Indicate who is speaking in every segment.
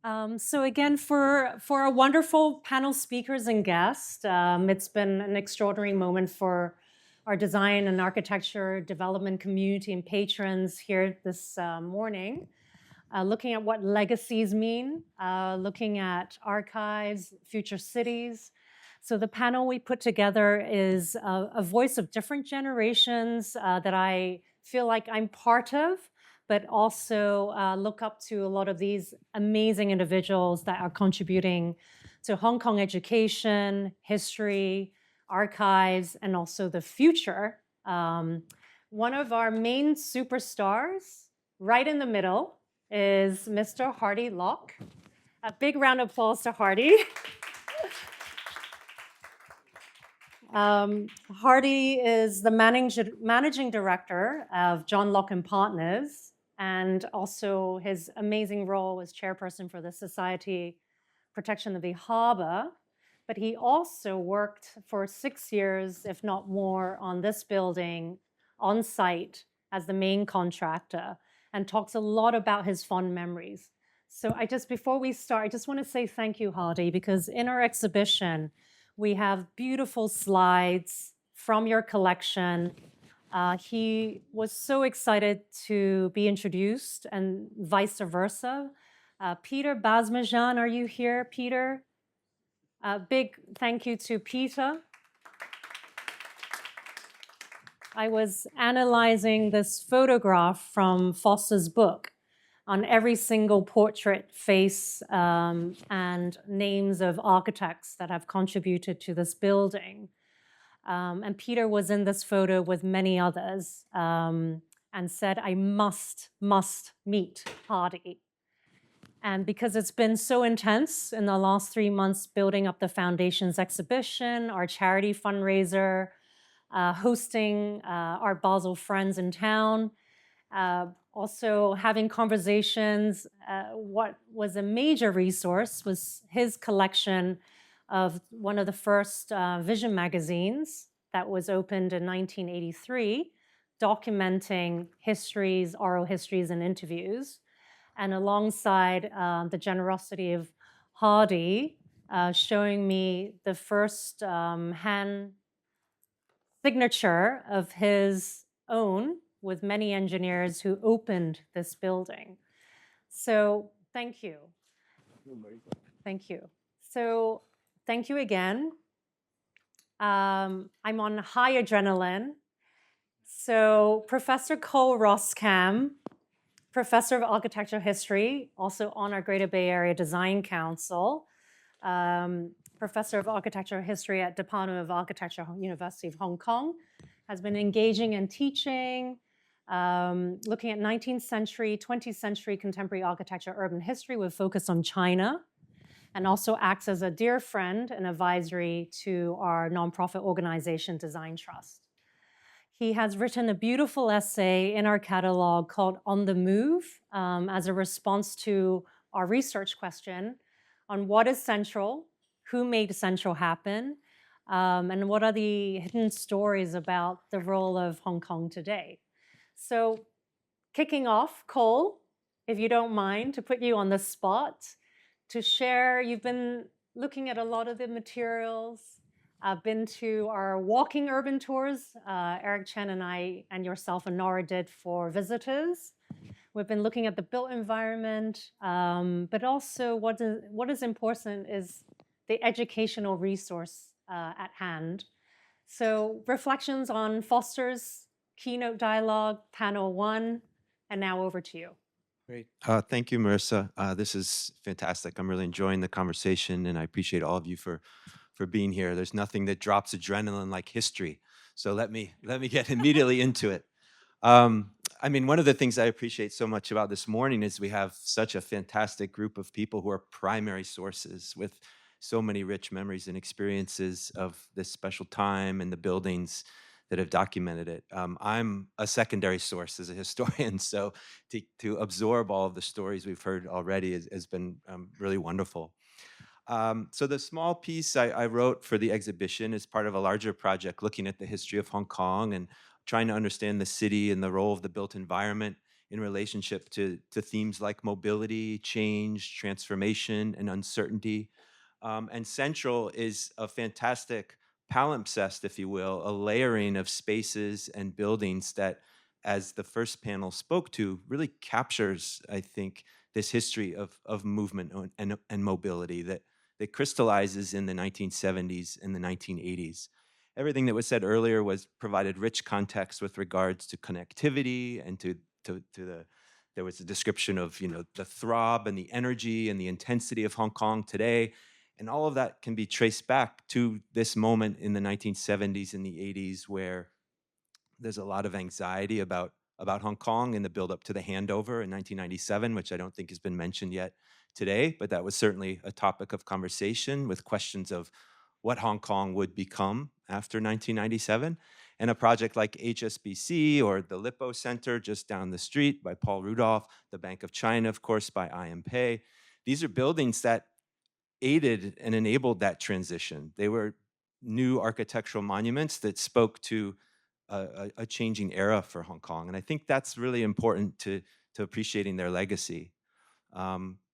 Speaker 1: So again, for our wonderful panel speakers and guests, it's been an extraordinary moment for our design and architecture development community and patrons here this morning, looking at what legacies mean, looking at archives, future cities. So the panel we put together is a voice of different generations that I feel like I'm part of, but also look up to a lot of these amazing individuals that are contributing to Hong Kong education, history, archives, and also the future. One of our main superstars, right in the middle, is Mr. Hardy Locke. A big round of applause to Hardy. Hardy is the managing director of John Locke and Partners, and also his amazing role as chairperson for the Society Protection of the Harbour. But he also worked for 6 years, if not more, on this building on site as the main contractor, and talks a lot about his fond memories. So before we start, I just want to say thank you, Hardy, because in our exhibition, we have beautiful slides from your collection. He was so excited to be introduced, and vice versa. Peter Bazmajan, are you here, Peter? Big thank you to Peter. I was analyzing this photograph from Foster's book on every single portrait, face, and names of architects that have contributed to this building. And Peter was in this photo with many others and said, I must meet Hardy. And because it's been so intense in the last 3 months, building up the Foundation's exhibition, our charity fundraiser, hosting our Basel friends in town, also having conversations. What was a major resource was his collection of one of the first Vision magazines that was opened in 1983, documenting histories, oral histories, and interviews. And alongside the generosity of Hardy, showing me the first hand signature of his own with many engineers who opened this building. So thank you. Thank you. So thank you again. I'm on high adrenaline. So Professor Cole Roskam, Professor of Architectural History, also on our Greater Bay Area Design Council, Professor of Architectural History at Department of Architecture, University of Hong Kong, has been engaging in teaching, looking at 19th century, 20th century contemporary architecture, urban history with focus on China, and also acts as a dear friend and advisory to our nonprofit organization, Design Trust. He has written a beautiful essay in our catalog called On the Move, as a response to our research question on what is central, who made Central happen, and what are the hidden stories about the role of Hong Kong today. So kicking off, Cole, if you don't mind, to put you on the spot, to share, you've been looking at a lot of the materials. I've been to our walking urban tours, Eric Chen and I and yourself and Nora did for visitors. We've been looking at the built environment, but also what is important is the educational resource at hand. So reflections on Foster's keynote dialogue, panel 1, and now over to you.
Speaker 2: Great. Thank you, Marisa. This is fantastic. I'm really enjoying the conversation, and I appreciate all of you for being here. There's nothing that drops adrenaline like history. So let me get immediately into it. I mean, one of the things I appreciate so much about this morning is we have such a fantastic group of people who are primary sources with so many rich memories and experiences of this special time and the buildings that have documented it. I'm a secondary source as a historian, so to absorb all of the stories we've heard already has been really wonderful. So the small piece I wrote for the exhibition is part of a larger project looking at the history of Hong Kong and trying to understand the city and the role of the built environment in relationship to themes like mobility, change, transformation, and uncertainty. And central is a fantastic palimpsest, if you will, a layering of spaces and buildings that, as the first panel spoke to, really captures, I think, this history of movement and mobility that crystallizes in the 1970s and the 1980s. Everything that was said earlier was provided rich context with regards to connectivity and to the there was a description of the throb and the energy and the intensity of Hong Kong today, and all of that can be traced back to this moment in the 1970s and the 80s where there's a lot of anxiety about Hong Kong in the buildup to the handover in 1997, which I don't think has been mentioned yet today, but that was certainly a topic of conversation with questions of what Hong Kong would become after 1997. And a project like HSBC or the Lippo Center just down the street by Paul Rudolph, the Bank of China, of course, by I.M. Pei. These are buildings that aided and enabled that transition. They were new architectural monuments that spoke to a changing era for Hong Kong. And I think that's really important to appreciating their legacy.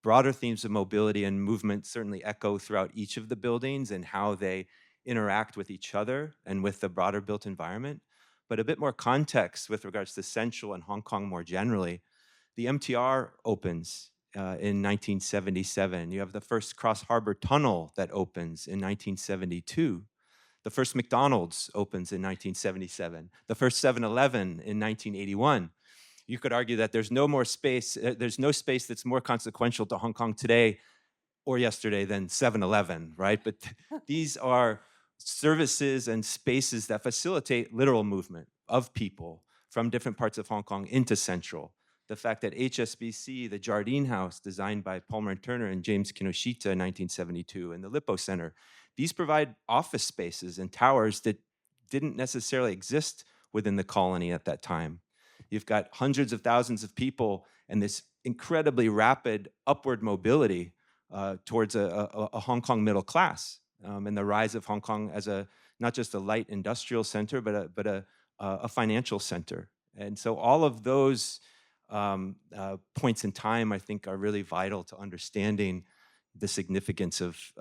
Speaker 2: Broader themes of mobility and movement certainly echo throughout each of the buildings and how they interact with each other and with the broader built environment. But a bit more context with regards to Central and Hong Kong more generally. The MTR opens in 1977. You have the first Cross Harbor Tunnel that opens in 1972. The first McDonald's opens in 1977. The first 7-Eleven in 1981. You could argue that there's no more space, there's no space that's more consequential to Hong Kong today or yesterday than 7-Eleven, right? But these are services and spaces that facilitate literal movement of people from different parts of Hong Kong into Central. The fact that HSBC, the Jardine House, designed by Palmer and Turner and James Kinoshita in 1972, and the Lippo Center, these provide office spaces and towers that didn't necessarily exist within the colony at that time. You've got hundreds of thousands of people and this incredibly rapid upward mobility towards a Hong Kong middle class, and the rise of Hong Kong as not just a light industrial center, but a financial center. And so all of those points in time, I think, are really vital to understanding the significance of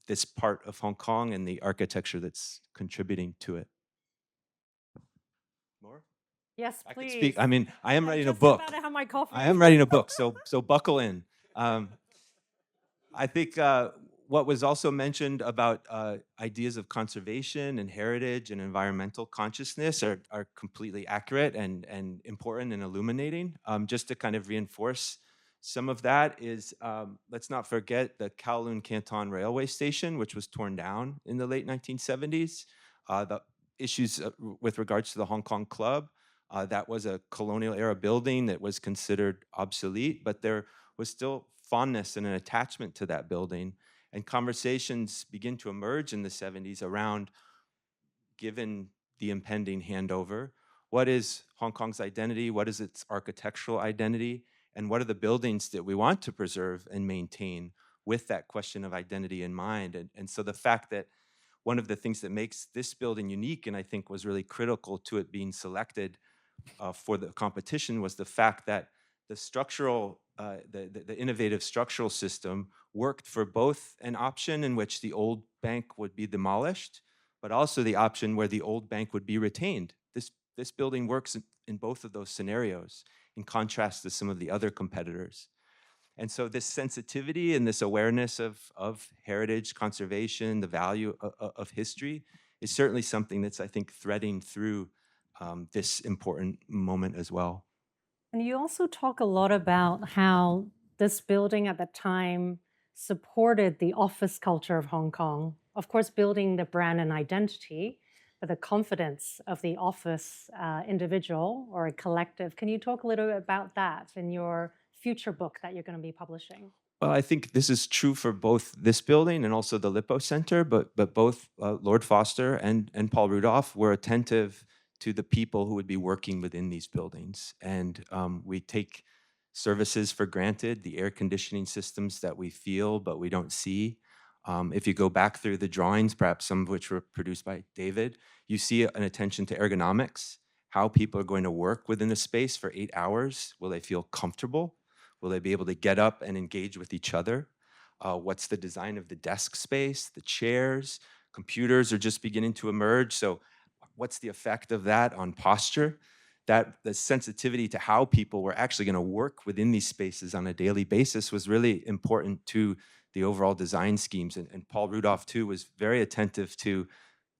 Speaker 2: this part of Hong Kong and the architecture that's contributing to it. More?
Speaker 1: Yes,
Speaker 2: I could
Speaker 1: please.
Speaker 2: speak. I mean, I am
Speaker 1: I'm
Speaker 2: writing a
Speaker 1: just
Speaker 2: book.
Speaker 1: about to have my coffee.
Speaker 2: I am writing a book, so buckle in. I think what was also mentioned about ideas of conservation and heritage and environmental consciousness are completely accurate and important and illuminating. Just to kind of reinforce some of that is, let's not forget the Kowloon Canton Railway Station, which was torn down in the late 1970s. The issues with regards to the Hong Kong Club, that was a colonial era building that was considered obsolete, but there was still fondness and an attachment to that building. And conversations begin to emerge in the 70s around, given the impending handover, what is Hong Kong's identity? What is its architectural identity? And what are the buildings that we want to preserve and maintain with that question of identity in mind? And so the fact that one of the things that makes this building unique, and I think was really critical to it being selected for the competition, was the fact that the structural, the innovative structural system worked for both an option in which the old bank would be demolished, but also the option where the old bank would be retained. This building works in both of those scenarios, in contrast to some of the other competitors. And so this sensitivity and this awareness of heritage, conservation, the value of history is certainly something that's, I think, threading through this important moment as well.
Speaker 1: And you also talk a lot about how this building at the time supported the office culture of Hong Kong, of course, building the brand and identity, but the confidence of the office individual or a collective. Can you talk a little bit about that in your future book that you're going to be publishing?
Speaker 2: Well, I think this is true for both this building and also the Lippo Center, but both Lord Foster and Paul Rudolph were attentive to the people who would be working within these buildings. And we take services for granted, the air conditioning systems that we feel but we don't see. If you go back through the drawings, perhaps some of which were produced by David, you see an attention to ergonomics how people are going to work within the space for 8 hours. Will they feel comfortable? Will they be able to get up and engage with each other? What's the design of the desk space, the chairs? Computers are just beginning to emerge. So what's the effect of that on posture? That the sensitivity to how people were actually going to work within these spaces on a daily basis was really important to the overall design schemes. And Paul Rudolph, too, was very attentive to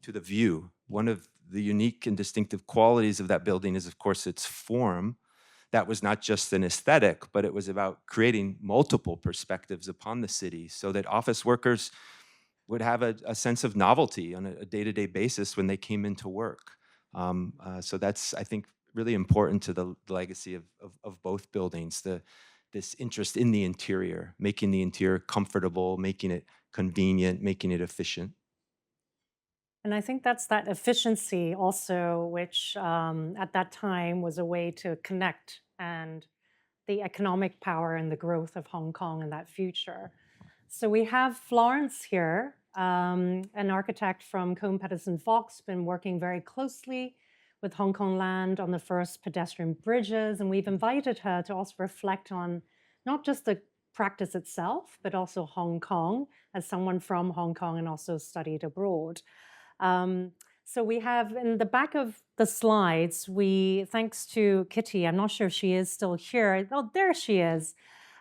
Speaker 2: the view. One of the unique and distinctive qualities of that building is, of course, its form. That was not just an aesthetic, but it was about creating multiple perspectives upon the city so that office workers would have a sense of novelty on a day-to-day basis when they came into work. So that's, I think, really important to the legacy of both buildings, this interest in the interior, making the interior comfortable, making it convenient, making it efficient.
Speaker 1: And I think that's that efficiency also, which at that time was a way to connect and the economic power and the growth of Hong Kong in that future. So we have Florence here, an architect from Combe Patterson Fox, been working very closely with Hong Kong Land on the first pedestrian bridges. And we've invited her to also reflect on not just the practice itself, but also Hong Kong as someone from Hong Kong and also studied abroad. So we have in the back of the slides, thanks to Kitty, I'm not sure if she is still here. Oh, there she is.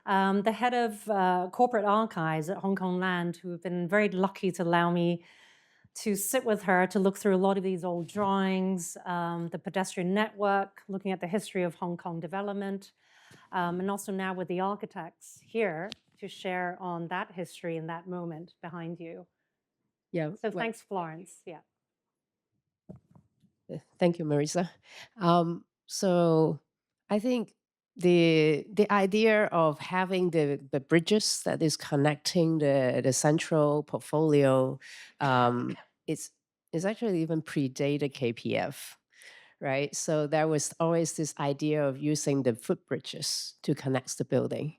Speaker 1: The head of corporate archives at Hong Kong Land, who have been very lucky to allow me to sit with her to look through a lot of these old drawings, the pedestrian network, looking at the history of Hong Kong development, and also now with the architects here to share on that history and that moment behind you.
Speaker 3: Yeah.
Speaker 1: So thanks, Florence. Yeah.
Speaker 3: Thank you, Marisa. So I think the idea of having the bridges that is connecting the central portfolio is actually even predated KPF, right? So there was always this idea of using the footbridges to connect the building.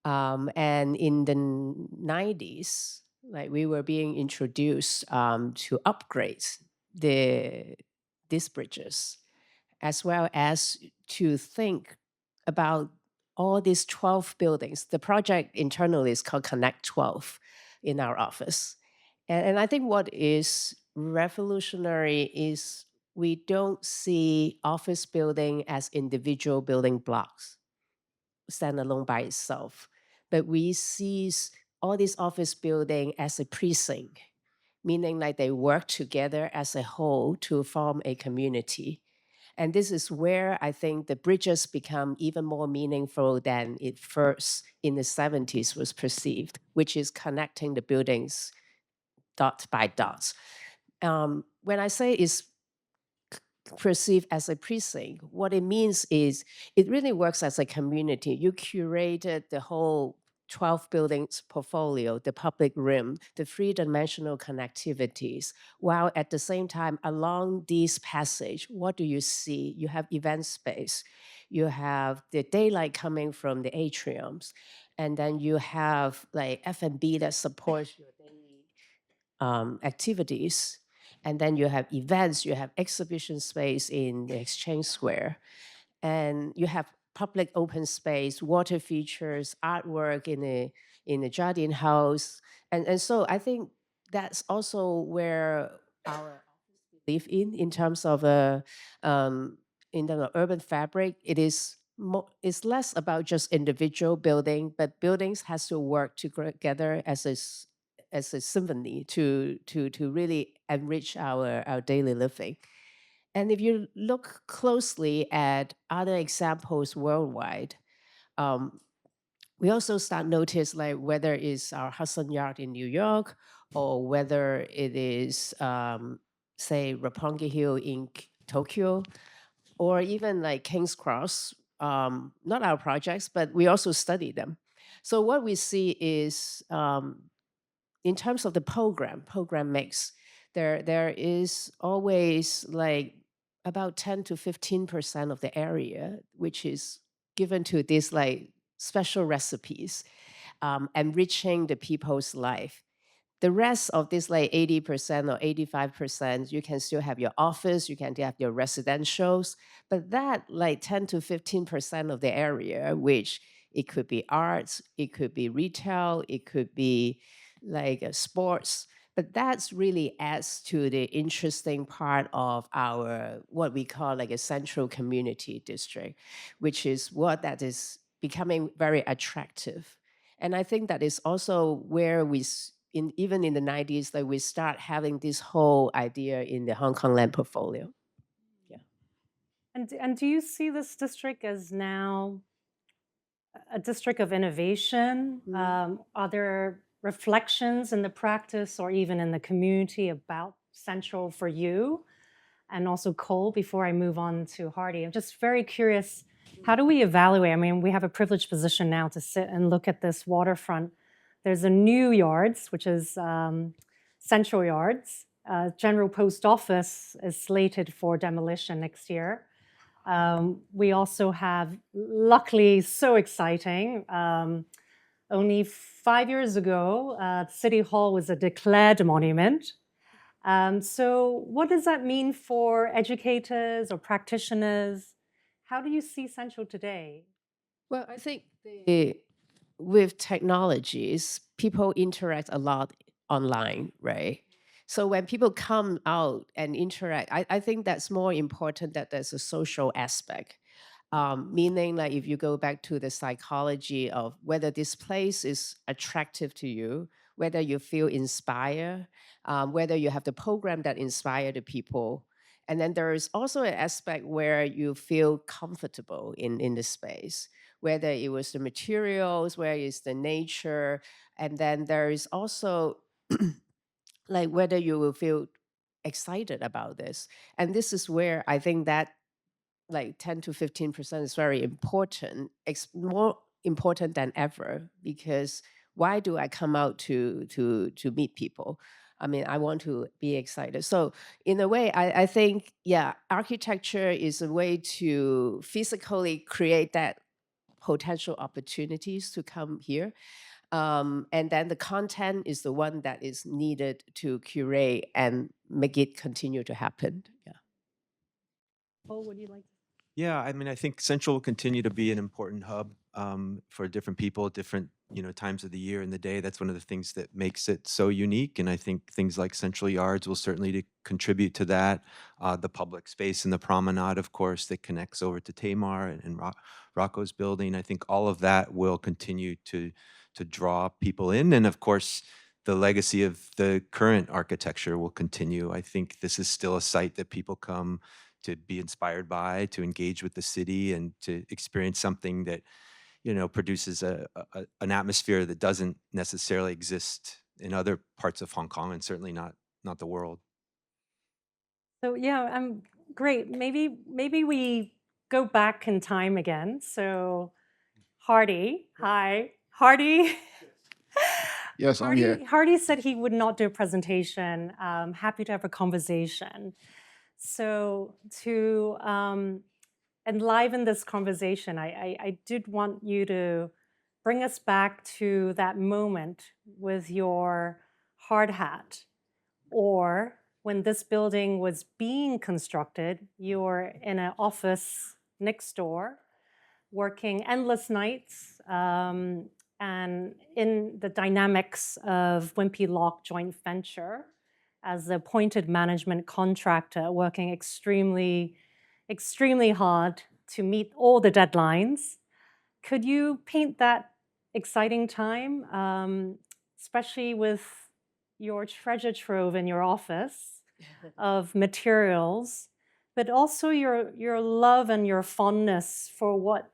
Speaker 3: And in the 90s, like we were being introduced to upgrade these bridges, as well as to think about all these 12 buildings. The project internally is called Connect 12 in our office. And I think what is revolutionary is we don't see office building as individual building blocks, stand alone by itself, but we see all these office building as a precinct, meaning like they work together as a whole to form a community. And this is where I think the bridges become even more meaningful than it first in the 70s was perceived, which is connecting the buildings dot by dot. When I say it's perceived as a precinct, what it means is it really works as a community. You curated the whole 12 buildings portfolio, the public rim, the three-dimensional connectivities, while at the same time along this passage, what do you see? You have event space, you have the daylight coming from the atriums, and then you have like F&B that supports your daily activities. And then you have events, you have exhibition space in the Exchange Square, and you have public open space, water features, artwork in the Jardine House. And so I think that's also where our office live in terms of in the urban fabric. It's less about just individual building, but buildings has to work together as a symphony to really enrich our daily living. And if you look closely at other examples worldwide, we also start notice like whether it's our Hudson Yard in New York or whether it is, say, Roppongi Hill in Tokyo, or even like King's Cross, not our projects, but we also study them. So what we see is in terms of the program mix, there is always like about 10 to 15% of the area, which is given to these like special recipes, enriching the people's life. the rest of this like 80% or 85%, you can still have your office, you can have your residentials, but that like 10 to 15% of the area, which it could be arts, it could be retail, it could be like sports, but that's really adds to the interesting part of our, what we call like a central community district, which is what that is becoming very attractive. And I think that is also where even in the 90s, that we start having this whole idea in the Hong Kong land portfolio. Yeah.
Speaker 1: And do you see this district as now a district of innovation? Are there reflections in the practice or even in the community about Central for you? And also Cole, before I move on to Hardy. I'm just very curious, how do we evaluate? I mean, we have a privileged position now to sit and look at this waterfront. There's a new yards, which is Central Yards. General Post Office is slated for demolition next year. We also have, luckily, so exciting, only 5 years ago, City Hall was a declared monument. So what does that mean for educators or practitioners? How do you see Central today?
Speaker 3: Well, I think with technologies, people interact a lot online, right? So when people come out and interact, I think that's more important that there's a social aspect. Meaning like if you go back to the psychology of whether this place is attractive to you, whether you feel inspired, whether you have the program that inspire the people. And then there is also an aspect where you feel comfortable in the space, whether it was the materials, where it's the nature. And then there is also like whether you will feel excited about this. And this is where I think that like 10 to 15% is very important. It's more important than ever, because why do I come out to meet people? I mean, I want to be excited. So in a way, I think, yeah, architecture is a way to physically create that potential opportunities to come here. And then the content is the one that is needed to curate and make it continue to happen. Yeah.
Speaker 1: Paul, would you like to?
Speaker 2: Yeah, I mean, I think Central will continue to be an important hub for different people, different times of the year and the day. That's one of the things that makes it so unique, and I think things like Central Yards will certainly contribute to that. The public space and the promenade, of course, that connects over to Tamar and Rocco's building. I think all of that will continue to draw people in, and of course, the legacy of the current architecture will continue. I think this is still a site that people come to be inspired by, to engage with the city, and to experience something that produces an atmosphere that doesn't necessarily exist in other parts of Hong Kong, and certainly not the world.
Speaker 1: So yeah, great. Maybe we go back in time again. So Hardy, hi, Hardy.
Speaker 4: Yes, I'm here.
Speaker 1: Hardy said he would not do a presentation. Happy to have a conversation. So to enliven this conversation, I did want you to bring us back to that moment with your hard hat, or when this building was being constructed, you were in an office next door, working endless nights, and in the dynamics of Wimpy Lock joint venture as the appointed management contractor, working extremely hard to meet all the deadlines. Could you paint that exciting time, especially with your treasure trove in your office of materials, but also your love and your fondness for what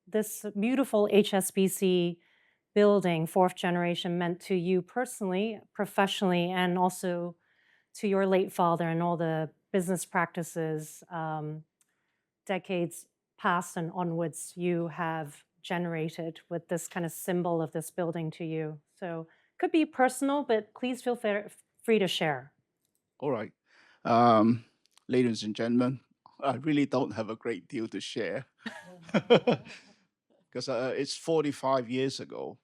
Speaker 1: this beautiful HSBC building, fourth generation, meant to you personally, professionally, and also to your late father and all the business practices decades past and onwards you have generated with this kind of symbol of this building to you. So could be personal, but please feel free to share.
Speaker 4: All right. Ladies and gentlemen, I really don't have a great deal to share because it's 45 years ago,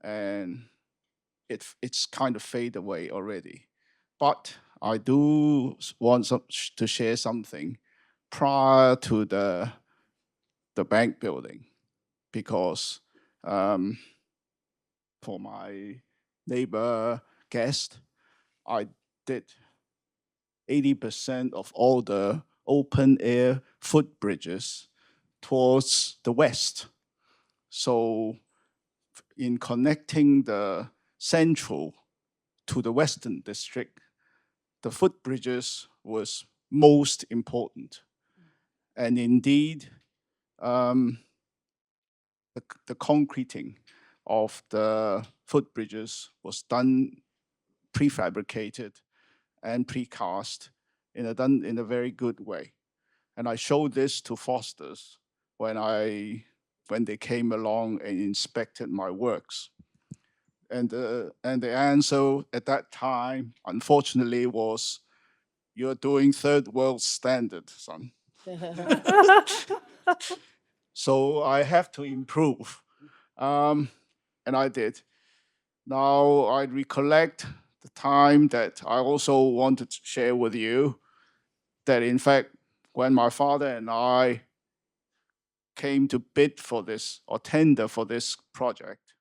Speaker 4: and it's kind of fade away already. But I do want to share something prior to the bank building, because for my neighbor guest, I did 80% of all the open air footbridges towards the west. So in connecting the central to the western district, the footbridges was most important. And indeed, the concreting of the footbridges was done prefabricated and precast done in a very good way. And I showed this to Foster's when they came along and inspected my works. And the answer at that time, unfortunately, was, "You're doing third world standard, son." So I have to improve. And I did. Now I recollect the time that I also wanted to share with you that, in fact, when my father and I came to bid for this or tender for this project,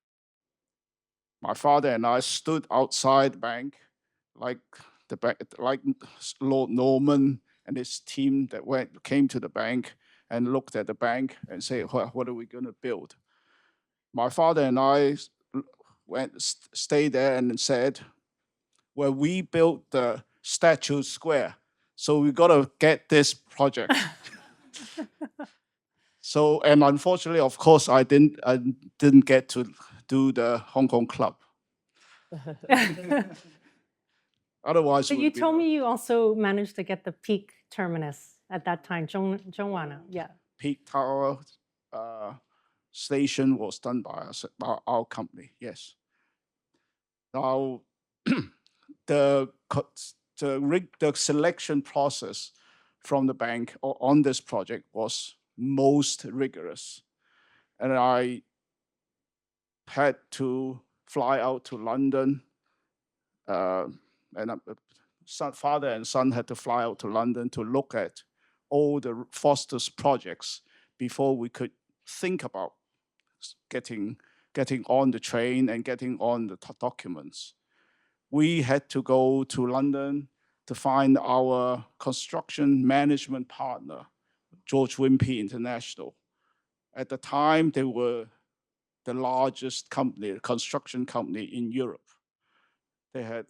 Speaker 4: my father and I stood outside the bank, like like Lord Norman and his team that came to the bank and looked at the bank and say, "What are we going to build?" My father and I stayed there and said, "Well, we built the Statue Square, so we got to get this project." So, and unfortunately, of course, I didn't get to do the Hong Kong Club. Otherwise,
Speaker 1: So you told me you also managed to get the peak terminus at that time, Zhongwana, yeah.
Speaker 4: Peak Tower station was done by our company, yes. Now, the selection process from the bank on this project was most rigorous. And I had to fly out to London, and father and son had to fly out to London to look at all the Foster's projects before we could think about getting on the train and getting on the documents. We had to go to London to find our construction management partner, George Wimpey International. At the time, they were the largest construction company in Europe. They had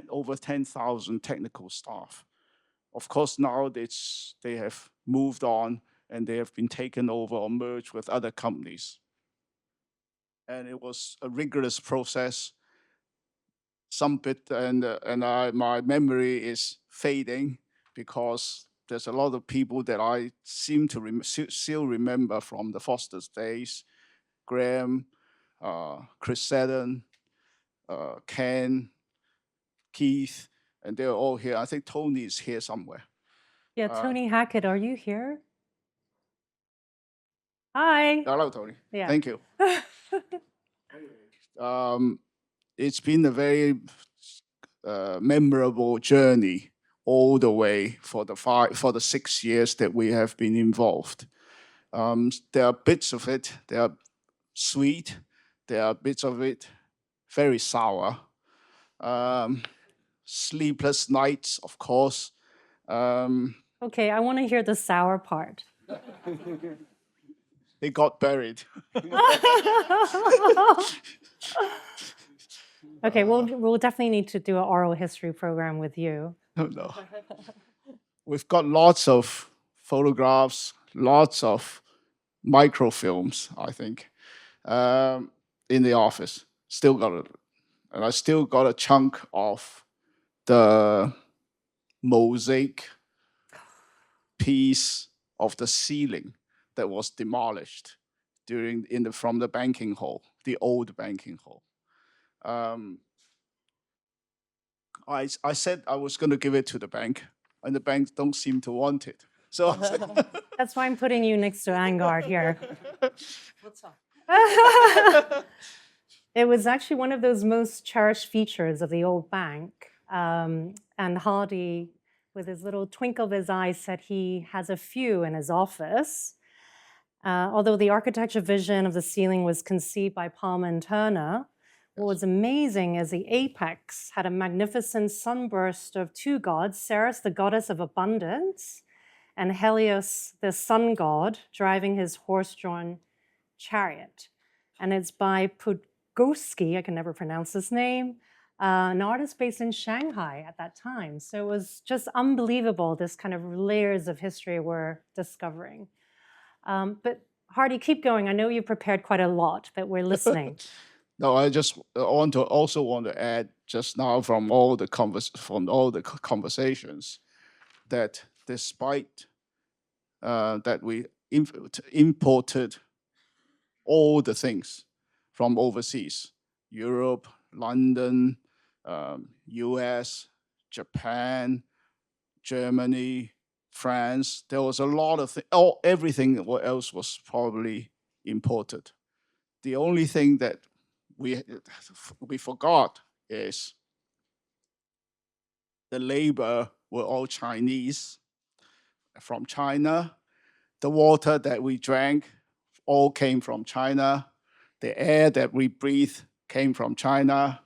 Speaker 4: over 10,000 technical staff. Of course, now they have moved on and they have been taken over or merged with other companies. And it was a rigorous process. My memory is fading because there's a lot of people that I seem to still remember from the Foster's days: Graham, Chris Seddon, Ken, Keith, and they're all here. I think Tony is here somewhere.
Speaker 1: Yeah, Tony Hackett, are you here? Hi.
Speaker 4: Hello, Tony.
Speaker 1: Yeah.
Speaker 4: Thank you. It's been a very memorable journey all the way for the 6 years that we have been involved. There are bits of it, they are sweet. There are bits of it very sour. Sleepless nights, of course.
Speaker 1: Okay, I want to hear the sour part.
Speaker 4: They got buried.
Speaker 1: Okay, we'll definitely need to do an oral history program with you.
Speaker 4: No. We've got lots of photographs, lots of microfilms, I think, in the office. Still got it. And I still got a chunk of the mosaic piece of the ceiling that was demolished from the banking hall, the old banking hall. I said I was going to give it to the bank, and the bank don't seem to want it. So
Speaker 1: That's why I'm putting you next to Angharad here.
Speaker 3: What's up?
Speaker 1: It was actually one of those most cherished features of the old bank. And Hardy, with his little twinkle of his eye, said he has a few in his office. Although the architecture vision of the ceiling was conceived by Palmer and Turner, what was amazing is the apex had a magnificent sunburst of two gods, Ceres, the goddess of abundance, and Helios, the sun god, driving his horse-drawn chariot. And it's by Podgorski, I can never pronounce his name, an artist based in Shanghai at that time. So it was just unbelievable, this kind of layers of history we're discovering. But Hardy, keep going. I know you prepared quite a lot, but we're listening.
Speaker 4: No, I just want to add just now from all the conversations that despite that we imported all the things from overseas, Europe, London, US, Japan, Germany, France, there was a lot of everything else was probably imported. The only thing that we forgot is the labor were all Chinese from China. The water that we drank all came from China. The air that we breathe came from China.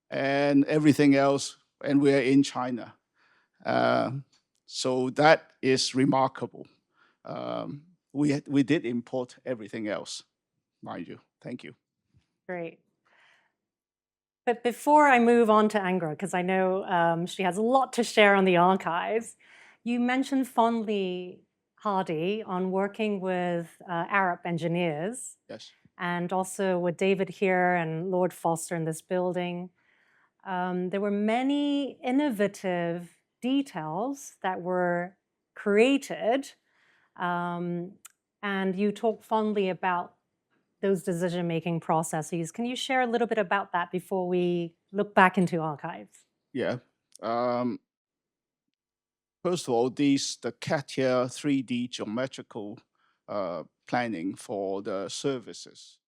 Speaker 4: And everything else, and we're in China. So that is remarkable. We did import everything else, mind you. Thank you.
Speaker 1: Great. But before I move on to Angharad, because I know she has a lot to share on the archives, you mentioned fondly, Hardy, on working with Arab engineers.
Speaker 4: Yes.
Speaker 1: And also with David here and Lord Foster in this building. There were many innovative details that were created. And you talk fondly about those decision-making processes. Can you share a little bit about that before we look back into archives?
Speaker 4: Yeah. First of all, the CATIA 3D geometrical planning for the services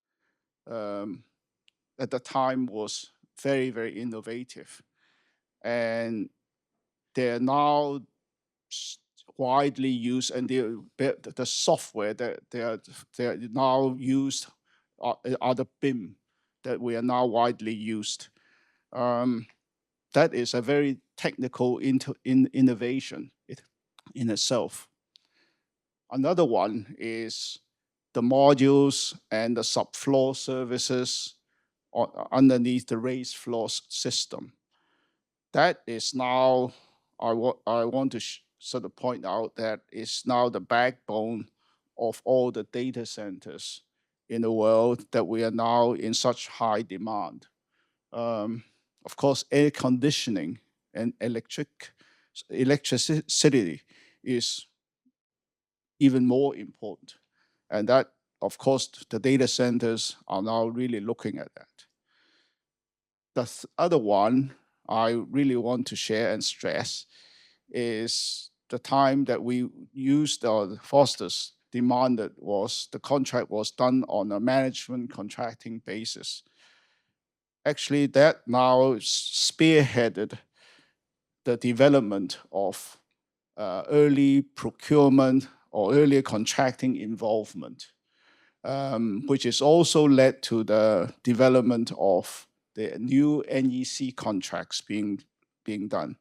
Speaker 4: at the time was very, very innovative. And they're now widely used, and the software that they're now used are the BIM that we are now widely used. That is a very technical innovation in itself. Another one is the modules and the subfloor services underneath the raised floor system. That is now, I want to sort of point out that is now the backbone of all the data centers in the world that we are now in such high demand. Of course, air conditioning and electricity is even more important. And that, of course, the data centers are now really looking at that. The other one I really want to share and stress is the time that we used, Foster's demanded was the contract was done on a management contracting basis. Actually, that now spearheaded the development of early procurement or early contracting involvement, which has also led to the development of the new NEC contracts being done.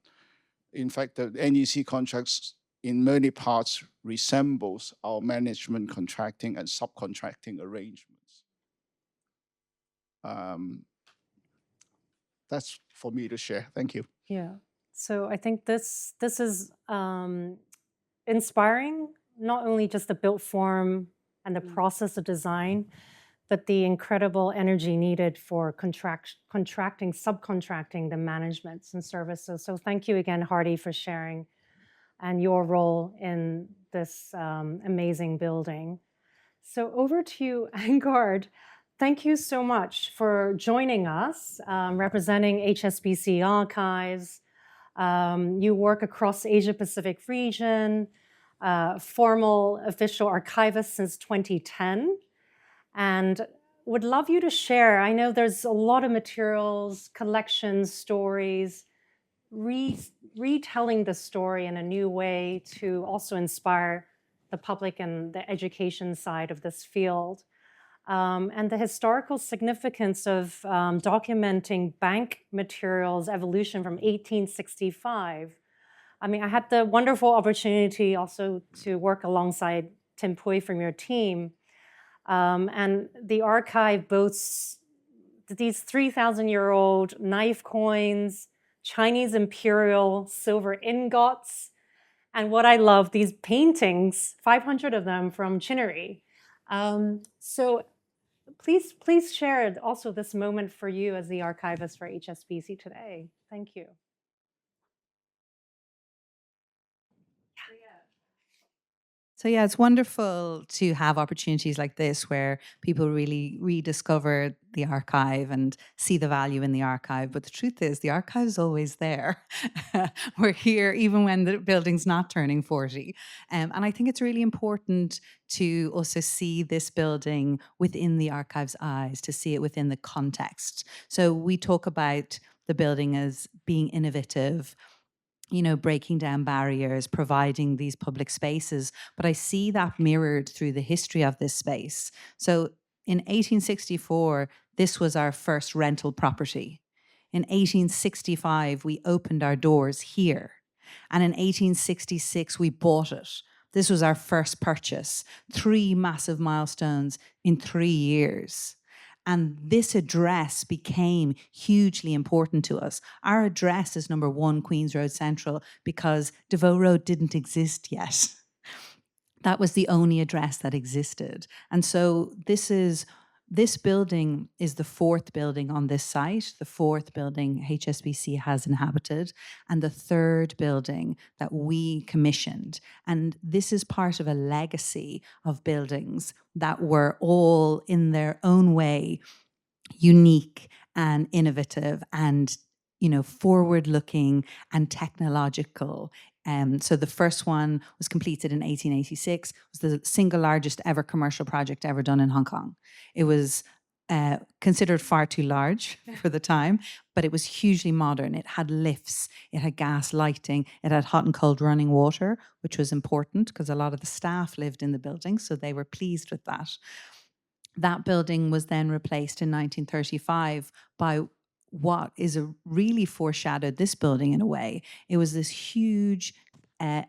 Speaker 4: In fact, the NEC contracts in many parts resembles our management contracting and subcontracting arrangements. That's for me to share. Thank you.
Speaker 1: Yeah. So I think this is inspiring, not only just the built form and the process of design, but the incredible energy needed for contracting, subcontracting the managements and services. So thank you again, Hardy, for sharing and your role in this amazing building. So over to you, Angharad. Thank you so much for joining us, representing HSBC Archives. You work across Asia Pacific region, formal official archivist since 2010. And would love you to share. I know there's a lot of materials, collections, stories, retelling the story in a new way to also inspire the public and the education side of this field. And the historical significance of documenting bank materials evolution from 1865. I mean, I had the wonderful opportunity also to work alongside Tim Pui from your team. And the archive boasts these 3,000-year-old knife coins, Chinese imperial silver ingots, and what I love, these paintings, 500 of them from Chinnery. So please share also this moment for you as the archivist for HSBC today. Thank you.
Speaker 5: So yeah, it's wonderful to have opportunities like this where people really rediscover the archive and see the value in the archive. But the truth is, the archive is always there. We're here even when the building's not turning 40. And I think it's really important to also see this building within the archive's eyes, to see it within the context. So we talk about the building as being innovative, breaking down barriers, providing these public spaces. But I see that mirrored through the history of this space. So in 1864, this was our first rental property. In 1865, we opened our doors here. And in 1866, we bought it. This was our first purchase. 3 massive milestones in 3 years. And this address became hugely important to us. Our address is number 1 Queen's Road Central because DeVoe Road didn't exist yet. That was the only address that existed. And so this building is the 4th building on this site, the 4th building HSBC has inhabited, and the 3rd building that we commissioned. And this is part of a legacy of buildings that were all in their own way unique and innovative and forward-looking and technological. So the first one was completed in 1886. It was the single largest ever commercial project ever done in Hong Kong. It was considered far too large for the time, but it was hugely modern. It had lifts, it had gas lighting, it had hot and cold running water, which was important because a lot of the staff lived in the building, so they were pleased with that. That building was then replaced in 1935 by what is really foreshadowed this building in a way. It was this huge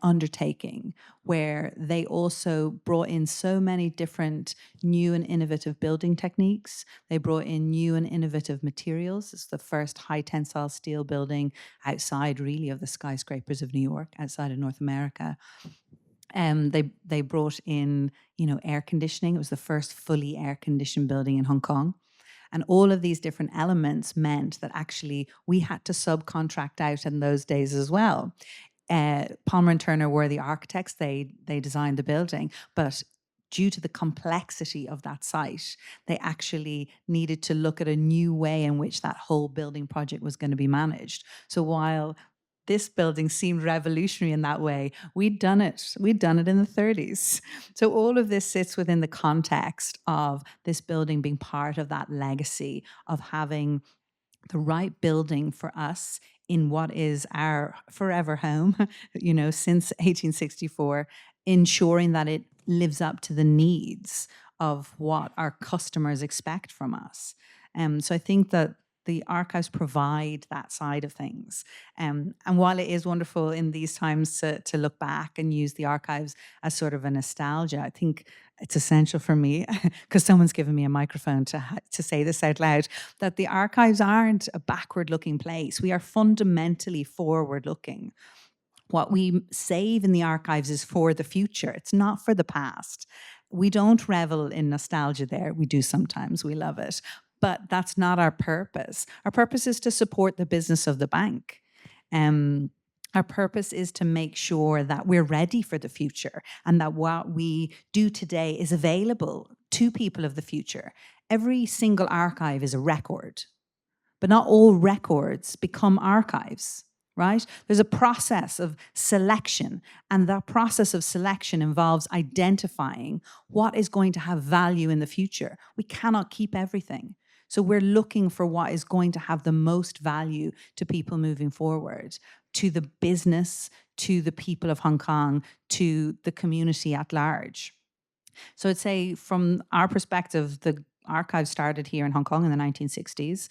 Speaker 5: undertaking where they also brought in so many different new and innovative building techniques. They brought in new and innovative materials. It's the first high tensile steel building outside really of the skyscrapers of New York, outside of North America. They brought in, air conditioning. It was the first fully air conditioned building in Hong Kong. And all of these different elements meant that actually we had to subcontract out in those days as well. Palmer and Turner were the architects. They designed the building, but due to the complexity of that site, they actually needed to look at a new way in which that whole building project was going to be managed. So while this building seemed revolutionary in that way, we'd done it. We'd done it in the 30s. So all of this sits within the context of this building being part of that legacy of having the right building for us in what is our forever home, since 1864, ensuring that it lives up to the needs of what our customers expect from us. So I think that the archives provide that side of things. And while it is wonderful in these times to look back and use the archives as sort of a nostalgia, I think it's essential for me, because someone's given me a microphone to say this out loud, that the archives aren't a backward-looking place. We are fundamentally forward-looking. What we save in the archives is for the future. It's not for the past. We don't revel in nostalgia there. We do sometimes. We love it. But that's not our purpose. Our purpose is to support the business of the bank. Our purpose is to make sure that we're ready for the future and that what we do today is available to people of the future. Every single archive is a record, but not all records become archives. right? There's a process of selection, and that process of selection involves identifying what is going to have value in the future. We cannot keep everything. So we're looking for what is going to have the most value to people moving forward, to the business, to the people of Hong Kong, to the community at large. So I'd say from our perspective, the archive started here in Hong Kong in the 1960s.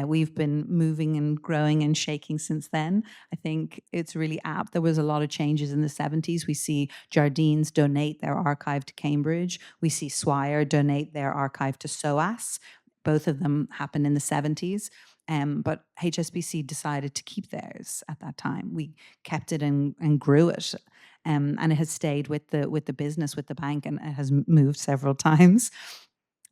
Speaker 5: We've been moving and growing and shaking since then. I think it's really apt. There was a lot of changes in the 70s. We see Jardines donate their archive to Cambridge. We see Swire donate their archive to SOAS. Both of them happened in the 70s. But HSBC decided to keep theirs at that time. We kept it and grew it. And it has stayed with the business, with the bank, and it has moved several times.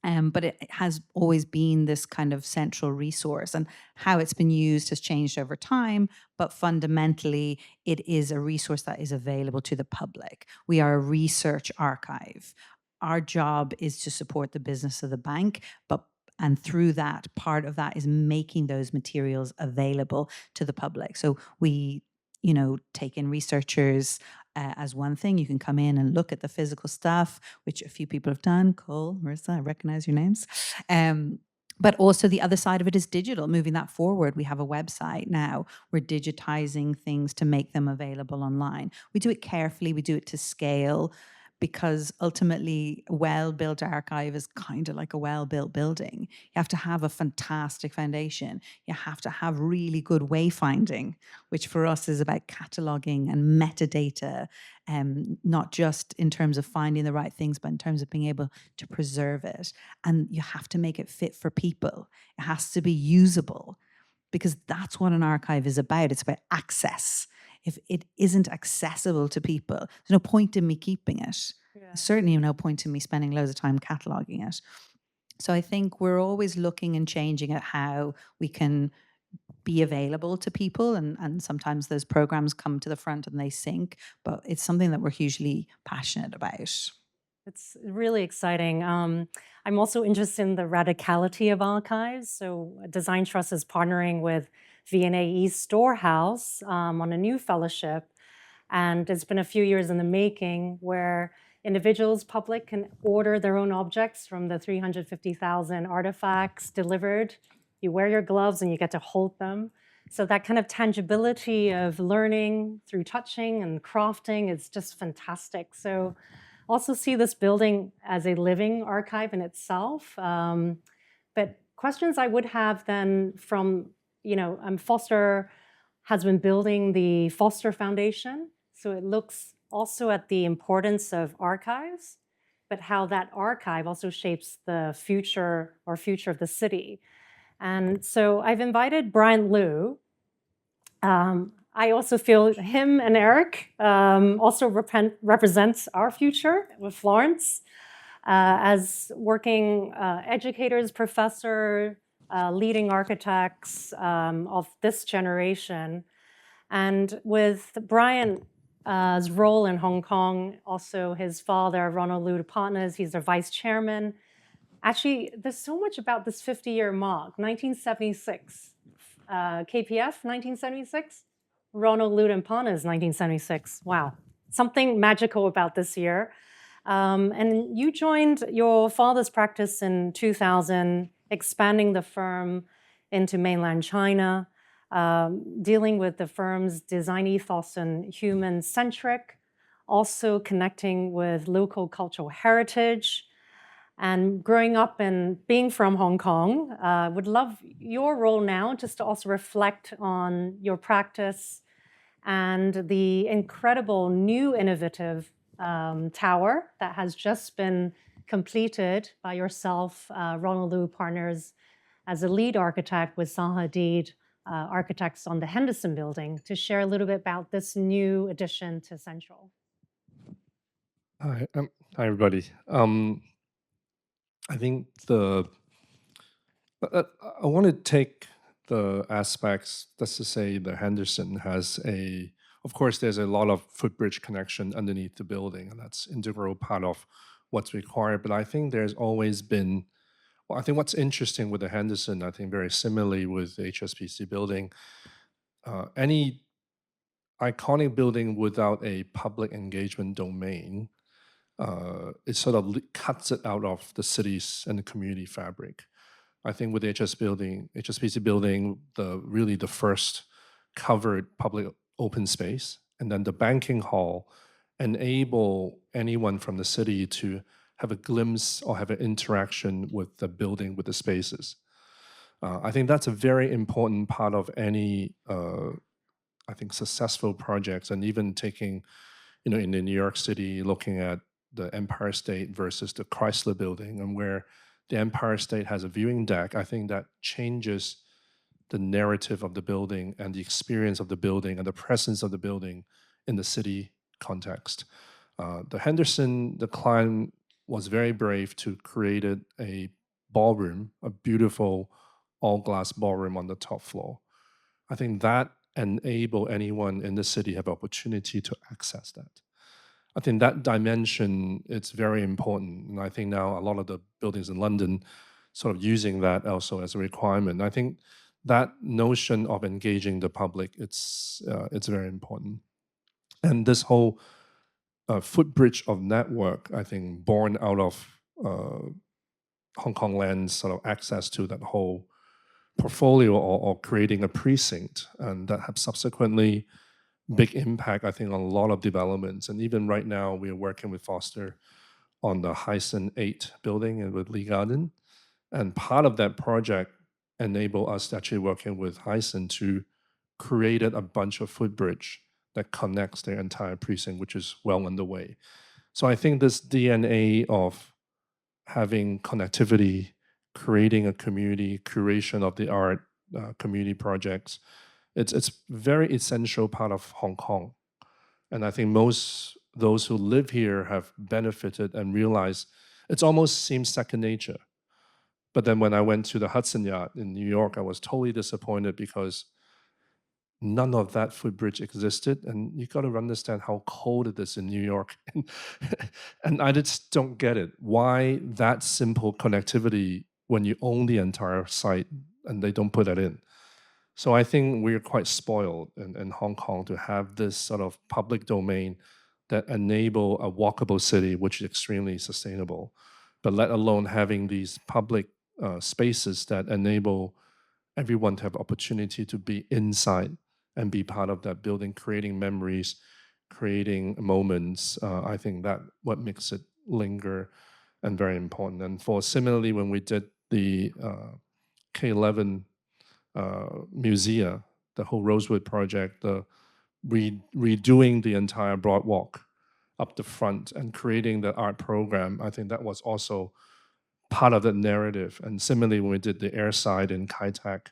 Speaker 5: But it has always been this kind of central resource, and how it's been used has changed over time. But fundamentally, it is a resource that is available to the public. We are a research archive. Our job is to support the business of the bank, and through that, part of that is making those materials available to the public. So we, take in researchers as one thing. You can come in and look at the physical stuff, which a few people have done. Cole, Marisa, I recognize your names. But also the other side of it is digital, moving that forward. We have a website now. We're digitizing things to make them available online. We do it carefully. We do it to scale, because ultimately a well-built archive is kind of like a well-built building. You have to have a fantastic foundation. You have to have really good wayfinding, which for us is about cataloging and metadata, not just in terms of finding the right things, but in terms of being able to preserve it. And you have to make it fit for people. It has to be usable, because that's what an archive is about. It's about access. If it isn't accessible to people, there's no point in me keeping it.
Speaker 1: Yeah.
Speaker 5: Certainly no point in me spending loads of time cataloging it. So I think we're always looking and changing at how we can be available to people. And sometimes those programs come to the front and they sink, but it's something that we're hugely passionate about.
Speaker 1: It's really exciting. I'm also interested in the radicality of archives. So Design Trust is partnering with V&A East Storehouse on a new fellowship. And it's been a few years in the making, where individuals, public, can order their own objects from the 350,000 artifacts delivered. You wear your gloves and you get to hold them. So that kind of tangibility of learning through touching and crafting is just fantastic. So also see this building as a living archive in itself. But questions I would have then from, Foster has been building the Foster Foundation. So it looks also at the importance of archives, but how that archive also shapes the future of the city. And so I've invited Bryant Liu. I also feel him and Eric also represents our future with Florence as working educators, professor, leading architects of this generation. And with Bryant's role in Hong Kong, also his father, Ronald Liu Partners, he's their vice chairman. Actually, there's so much about this 50-year mark, 1976. KPF, 1976. Ronald Liu Partners, 1976. Wow, something magical about this year. And you joined your father's practice in 2000, expanding the firm into mainland China, dealing with the firm's design ethos and human-centric, also connecting with local cultural heritage. And growing up and being from Hong Kong, would love your role now just to also reflect on your practice and the incredible new innovative tower that has just been completed by yourself, Ronald Liu Partners, as a lead architect with Zaha Hadid Architects on the Henderson Building, to share a little bit about this new addition to Central.
Speaker 6: Hi, everybody. I think I want to take the aspects, let's just say the Henderson has of course, there's a lot of footbridge connection underneath the building, and that's integral part of what's required. But I think there's always been, I think what's interesting with the Henderson, I think very similarly with the HSBC building, any iconic building without a public engagement domain, it sort of cuts it out of the cities and the community fabric. I think with the HSBC building, really the first covered public open space, and then the banking hall enable anyone from the city to have a glimpse or have an interaction with the building, with the spaces. I think that's a very important part of any, I think, successful projects, and even taking, in the New York City, looking at the Empire State versus the Chrysler Building, and where the Empire State has a viewing deck, I think that changes the narrative of the building and the experience of the building and the presence of the building in the city context. The Henderson, the client was very brave to create a ballroom, a beautiful all-glass ballroom on the top floor. I think that enable anyone in the city have opportunity to access that. I think that dimension, it's very important. And I think now a lot of the buildings in London sort of using that also as a requirement. I think that notion of engaging the public, it's very important. And this whole footbridge of network, I think, born out of Hong Kong Land's sort of access to that whole portfolio, or creating a precinct, and that have subsequently big impact, I think, on a lot of developments. And even right now, we are working with Foster on the Hysan 8 building and with Lee Garden. And part of that project enabled us to actually working with Hysan to create a bunch of footbridge that connects their entire precinct, which is well underway. So I think this DNA of having connectivity, creating a community, curation of the art, community projects, it's very essential part of Hong Kong. And I think most those who live here have benefited and realized it almost seems second nature. But then when I went to the Hudson Yard in New York, I was totally disappointed because none of that footbridge existed. And you got to understand how cold it is in New York. And I just don't get it. Why that simple connectivity when you own the entire site and they don't put that in? So I think we're quite spoiled in Hong Kong to have this sort of public domain that enable a walkable city, which is extremely sustainable, but let alone having these public spaces that enable everyone to have opportunity to be inside and be part of that building, creating memories, creating moments. I think that what makes it linger and very important. And for similarly, when we did the K11 Musea, the whole Rosewood project, the redoing the entire Broad Walk up the front and creating the art program, I think that was also part of the narrative. And similarly, when we did the airside in Kai Tak,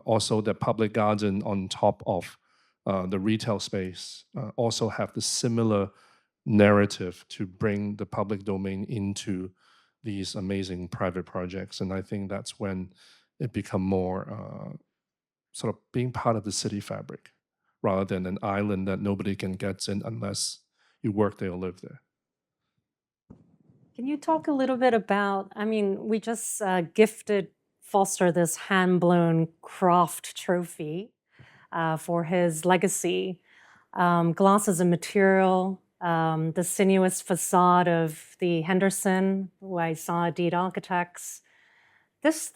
Speaker 6: also the public garden on top of the retail space also have the similar narrative to bring the public domain into these amazing private projects. And I think that's when it become more sort of being part of the city fabric rather than an island that nobody can get in unless you work there or live there.
Speaker 1: Can you talk a little bit about, I mean, we just gifted Foster this hand-blown craft trophy for his legacy. Glass as a material, the sinuous facade of the Henderson, who I saw Deed Architects.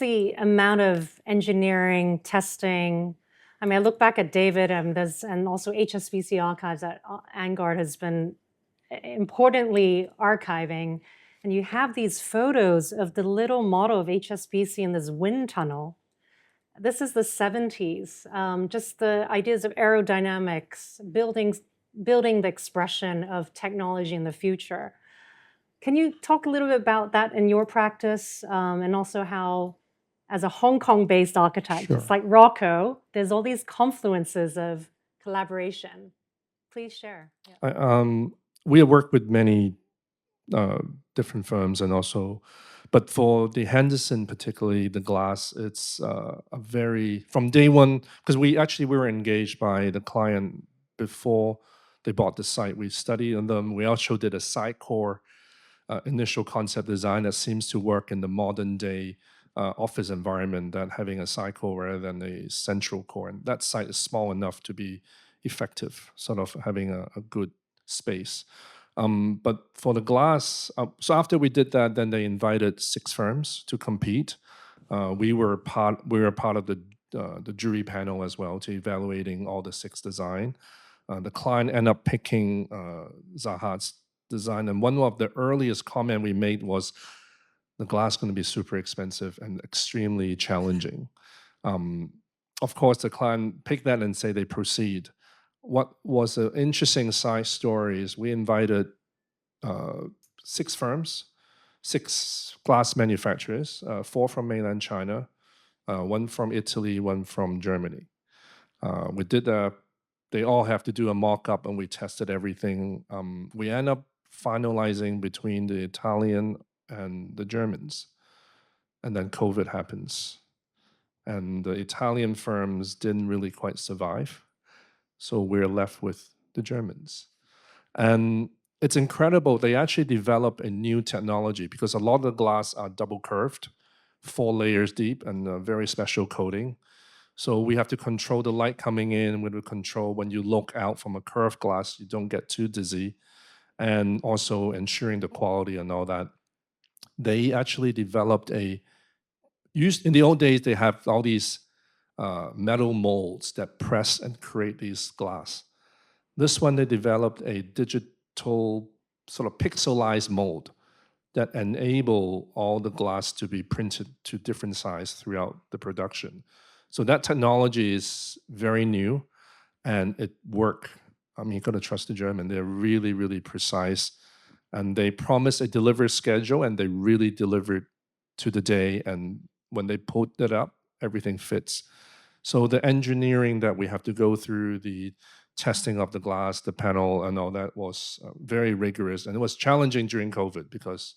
Speaker 1: The amount of engineering, testing. I mean, I look back at David and also HSBC Archives that Angharad has been importantly archiving. And you have these photos of the little model of HSBC in this wind tunnel. This is the 70s, just the ideas of aerodynamics, building the expression of technology in the future. Can you talk a little bit about that in your practice, and also how, as a Hong Kong-based architect,
Speaker 6: Sure.
Speaker 1: It's like Rocco, there's all these confluences of collaboration. Please share. Yeah.
Speaker 6: We have worked with many different firms, and also, but for the Henderson, particularly the glass, it's a very, from day one, because we were engaged by the client before they bought the site. We studied on them. We also did a site core initial concept design that seems to work in the modern day office environment, that having a site core rather than a central core. And that site is small enough to be effective, sort of having a good space. But for the glass, so after we did that, then they invited 6 firms to compete. We were part of the jury panel as well, to evaluating all the 6 design. The client ended up picking Zahad's design, and one of the earliest comment we made was the glass going to be super expensive and extremely challenging. Of course, the client picked that and say they proceed. What was an interesting side story is we invited 6 firms, 6 glass manufacturers, 4 from mainland China, 1 from Italy, 1 from Germany. We did they all have to do a mock-up, and we tested everything. We end up finalizing between the Italian and the Germans. And then COVID happens. And the Italian firms didn't really quite survive. So we're left with the Germans. And it's incredible. They actually developed a new technology, because a lot of the glass are double curved, 4 layers deep, and a very special coating. So we have to control the light coming in. We have to control when you look out from a curved glass, you don't get too dizzy, and also ensuring the quality and all that. They actually developed in the old days, they have all these metal molds that press and create these glass. This one, they developed a digital sort of pixelized mold that enable all the glass to be printed to different size throughout the production. So that technology is very new, and it worked. I mean, you got to trust the German. They're really, really precise, and they promise a delivery schedule, and they really delivered to the day. And when they put it up, everything fits. So the engineering that we have to go through, the testing of the glass, the panel, and all that was very rigorous, and it was challenging during COVID because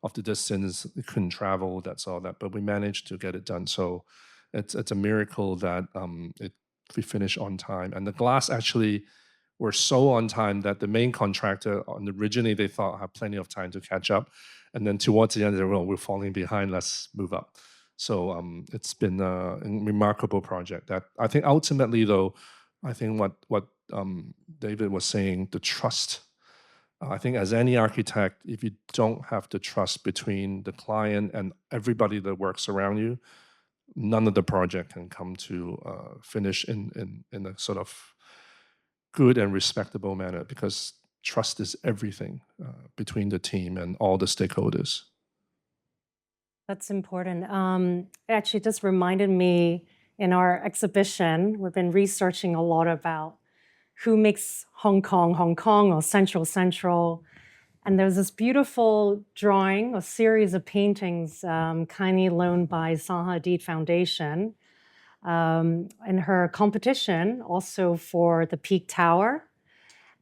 Speaker 6: of the distance. We couldn't travel, that's all that, but we managed to get it done. So it's a miracle that we finished on time. And the glass actually were so on time that the main contractor, originally they thought had plenty of time to catch up, and then towards the end they were, we're falling behind, let's move up. So it's been a remarkable project. That I think ultimately, though, I think what David was saying, the trust. I think as any architect, if you don't have the trust between the client and everybody that works around you, none of the project can come to finish in a sort of good and respectable manner, because trust is everything between the team and all the stakeholders.
Speaker 1: That's important. Actually, just reminded me, in our exhibition, we've been researching a lot about who makes Hong Kong, or Central. And there's this beautiful drawing, a series of paintings kindly loaned by Zaha Hadid Foundation in her competition, also for the Peak Tower.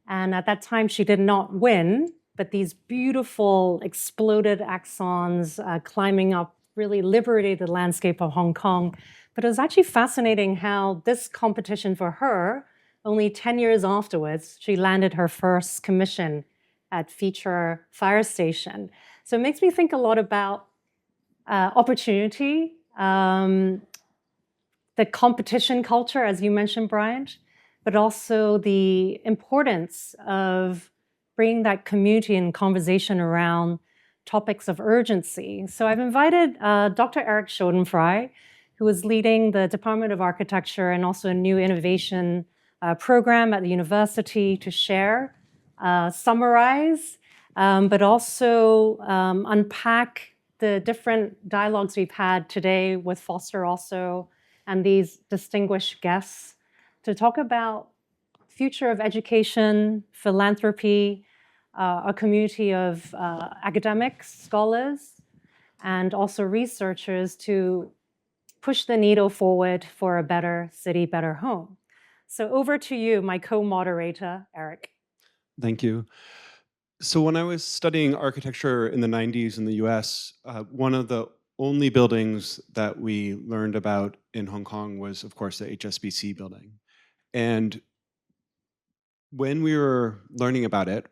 Speaker 1: And at that time, she did not win, but these beautiful exploded axons climbing up really liberated the landscape of Hong Kong. But it was actually fascinating how this competition for her, only 10 years afterwards, she landed her first commission at Feature Fire Station. So it makes me think a lot about opportunity, the competition culture, as you mentioned, Bryant, but also the importance of bringing that community and conversation around topics of urgency. So I've invited Dr. Eric Schuldenfrei, who is leading the Department of Architecture and also a new innovation program at the university, to share, summarize, but also unpack the different dialogues we've had today with Foster also, and these distinguished guests, to talk about future of education, philanthropy, a community of academics, scholars, and also researchers to push the needle forward for a better city, better home. So over to you, my co-moderator, Eric.
Speaker 7: Thank you. So when I was studying architecture in the 90s in the US, one of the only buildings that we learned about in Hong Kong was, of course, the HSBC building. And when we were learning about it,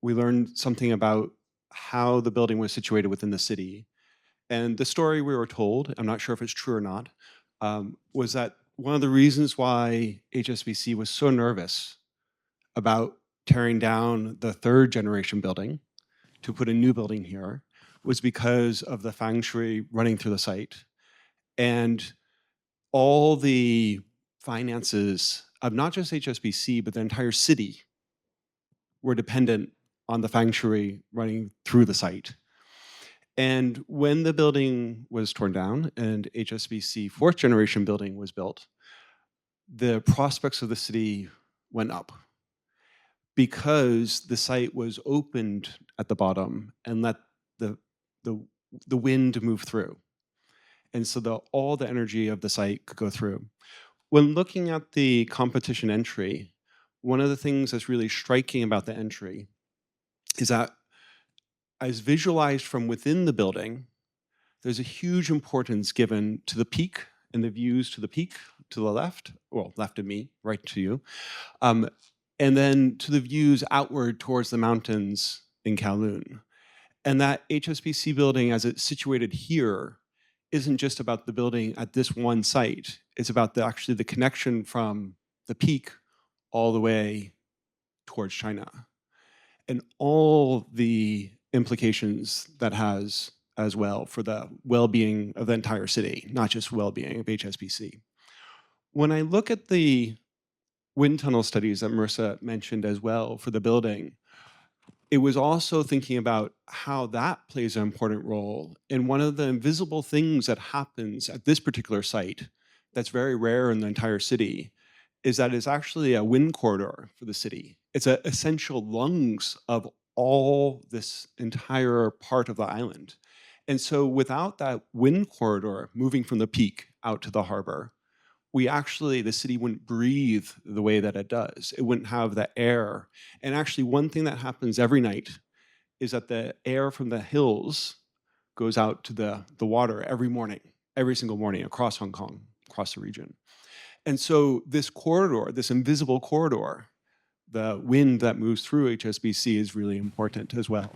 Speaker 7: we learned something about how the building was situated within the city. And the story we were told, I'm not sure if it's true or not, was that one of the reasons why HSBC was so nervous about tearing down the third generation building to put a new building here was because of the feng shui running through the site. And all the finances of not just HSBC, but the entire city were dependent on the feng shui running through the site. And when the building was torn down and HSBC fourth generation building was built, the prospects of the city went up because the site was opened at the bottom and let the, the wind move through. And so all the energy of the site could go through. When looking at the competition entry, one of the things that's really striking about the entry is that as visualized from within the building, there's a huge importance given to the peak and the views to the peak to the left, well, left of me, right to you, and then to the views outward towards the mountains in Kowloon. And that HSBC building, as it's situated here, isn't just about the building at this one site. It's about actually the connection from the peak all the way towards China, and all the implications that has as well for the well-being of the entire city, not just well-being of HSBC. When I look at the wind tunnel studies that Marisa mentioned as well for the building, it was also thinking about how that plays an important role. And one of the invisible things that happens at this particular site that's very rare in the entire city is that it's actually a wind corridor for the city. It's an essential lungs of all this entire part of the island. And so without that wind corridor moving from the peak out to the harbor, the city wouldn't breathe the way that it does. It wouldn't have the air. And actually one thing that happens every night is that the air from the hills goes out to the water every morning, every single morning across Hong Kong, across the region. And so this corridor, this invisible corridor, the wind that moves through HSBC is really important as well.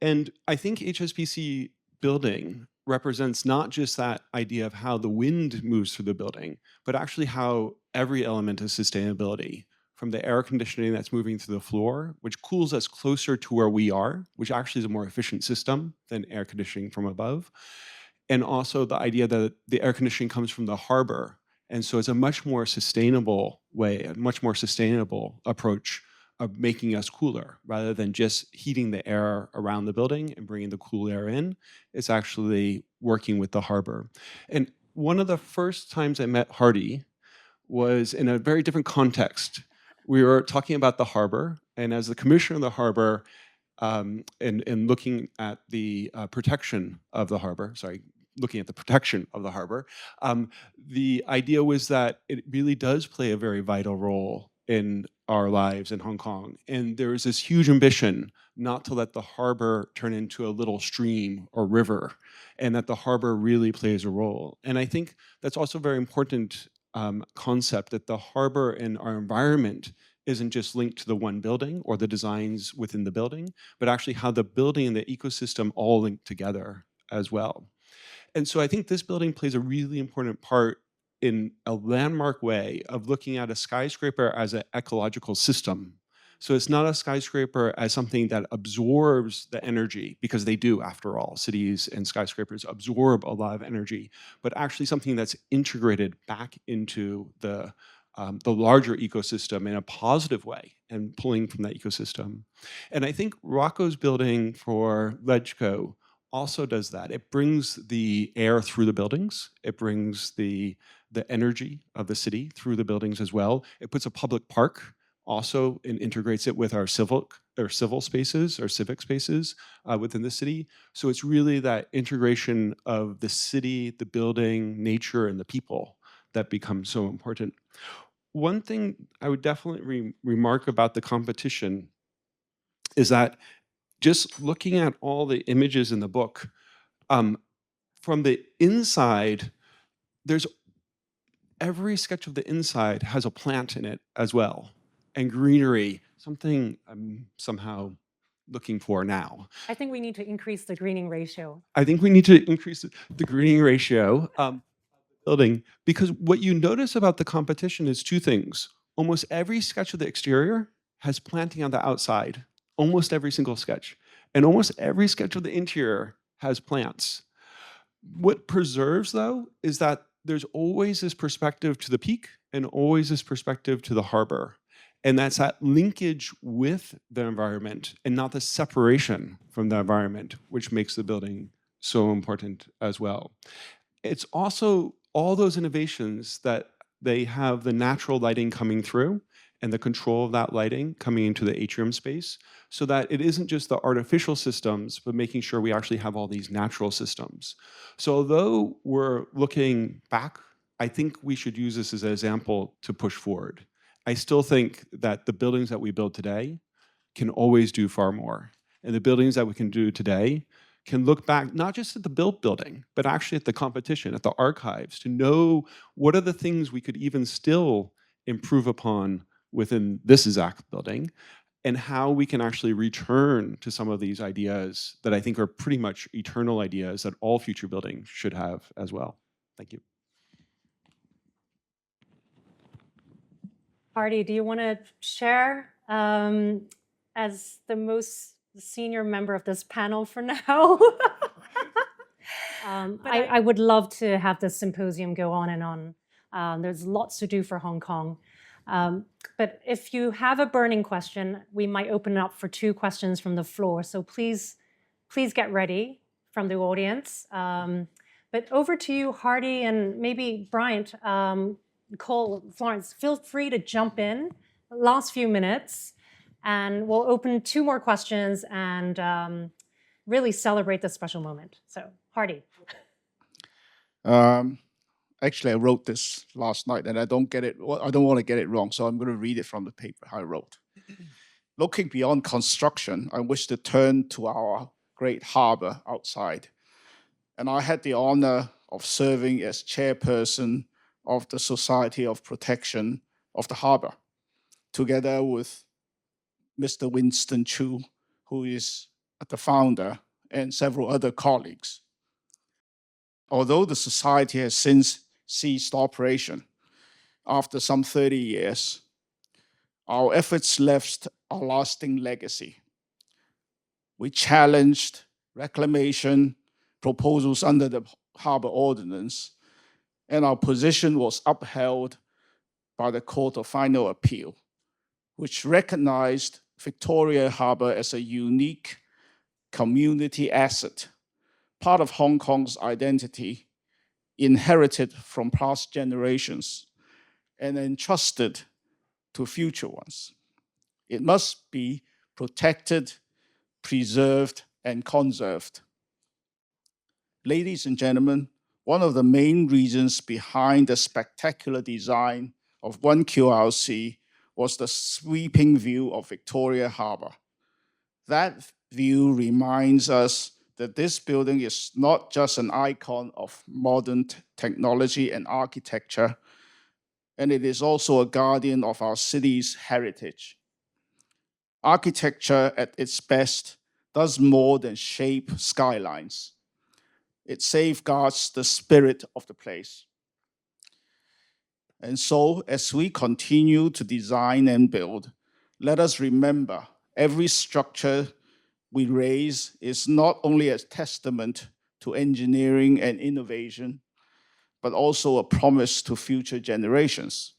Speaker 7: And I think HSBC building represents not just that idea of how the wind moves through the building, but actually how every element of sustainability, from the air conditioning that's moving through the floor, which cools us closer to where we are, which actually is a more efficient system than air conditioning from above, and also the idea that the air conditioning comes from the harbor. And so it's a much more sustainable way, a much more sustainable approach of making us cooler rather than just heating the air around the building and bringing the cool air in. It's actually working with the harbor. And one of the first times I met Hardy was in a very different context. We were talking about the harbor, and as the commissioner of the harbor, and looking at the protection of the harbor, the idea was that it really does play a very vital role in our lives in Hong Kong. And there is this huge ambition not to let the harbor turn into a little stream or river, and that the harbor really plays a role. And I think that's also a very important concept, that the harbor and our environment isn't just linked to the one building or the designs within the building, but actually how the building and the ecosystem all link together as well. And so I think this building plays a really important part in a landmark way of looking at a skyscraper as an ecological system. So it's not a skyscraper as something that absorbs the energy, because they do, after all. Cities and skyscrapers absorb a lot of energy, but actually something that's integrated back into the larger ecosystem in a positive way and pulling from that ecosystem. And I think Rocco's building for Ledgeco also does that. It brings the air through the buildings. It brings the energy of the city through the buildings as well. It puts a public park also and integrates it with our civil spaces or civic spaces within the city. So it's really that integration of the city, the building, nature, and the people that becomes so important. One thing I would definitely remark about the competition is that just looking at all the images in the book, from the inside, every sketch of the inside has a plant in it as well, and greenery, something I'm somehow looking for now.
Speaker 1: I think we need to increase the greening ratio.
Speaker 7: I think we need to increase the greening ratio. building, because what you notice about the competition is two things. Almost every sketch of the exterior has planting on the outside, almost every single sketch. And almost every sketch of the interior has plants. What preserves, though, is that there's always this perspective to the peak and always this perspective to the harbor. And that's that linkage with the environment and not the separation from the environment, which makes the building so important as well. It's also all those innovations that they have the natural lighting coming through and the control of that lighting coming into the atrium space, so that it isn't just the artificial systems, but making sure we actually have all these natural systems. So although we're looking back, I think we should use this as an example to push forward. I still think that the buildings that we build today can always do far more. And the buildings that we can do today can look back not just at the built building, but actually at the competition, at the archives, to know what are the things we could even still improve upon within this exact building, and how we can actually return to some of these ideas that I think are pretty much eternal ideas that all future buildings should have as well. Thank you.
Speaker 1: Hardy, do you want to share as the most senior member of this panel for now? I would love to have this symposium go on and on. There's lots to do for Hong Kong. But if you have a burning question, we might open it up for 2 questions from the floor. So please get ready from the audience. But over to you, Hardy, and maybe Bryant, Nicole, Florence, feel free to jump in the last few minutes, and we'll open 2 more questions and really celebrate this special moment. So, Hardy.
Speaker 4: Actually, I wrote this last night, and I don't want to get it wrong, so I'm going to read it from the paper I wrote. Looking beyond construction, I wish to turn to our great harbor outside. And I had the honor of serving as chairperson of the Society of Protection of the Harbor, together with Mr. Winston Chu, who is the founder, and several other colleagues. Although the society has since ceased operation after some 30 years, our efforts left a lasting legacy. We challenged reclamation proposals under the Harbor Ordinance, and our position was upheld by the Court of Final Appeal, which recognized Victoria Harbor as a unique community asset, part of Hong Kong's identity, inherited from past generations and entrusted to future ones. It must be protected, preserved, and conserved. Ladies and gentlemen, one of the main reasons behind the spectacular design of 1QRC was the sweeping view of Victoria Harbor. That view reminds us that this building is not just an icon of modern technology and architecture, and it is also a guardian of our city's heritage. Architecture at its best does more than shape skylines. It safeguards the spirit of the place. And so, as we continue to design and build, let us remember every structure we raise is not only a testament to engineering and innovation, but also a promise to future generations.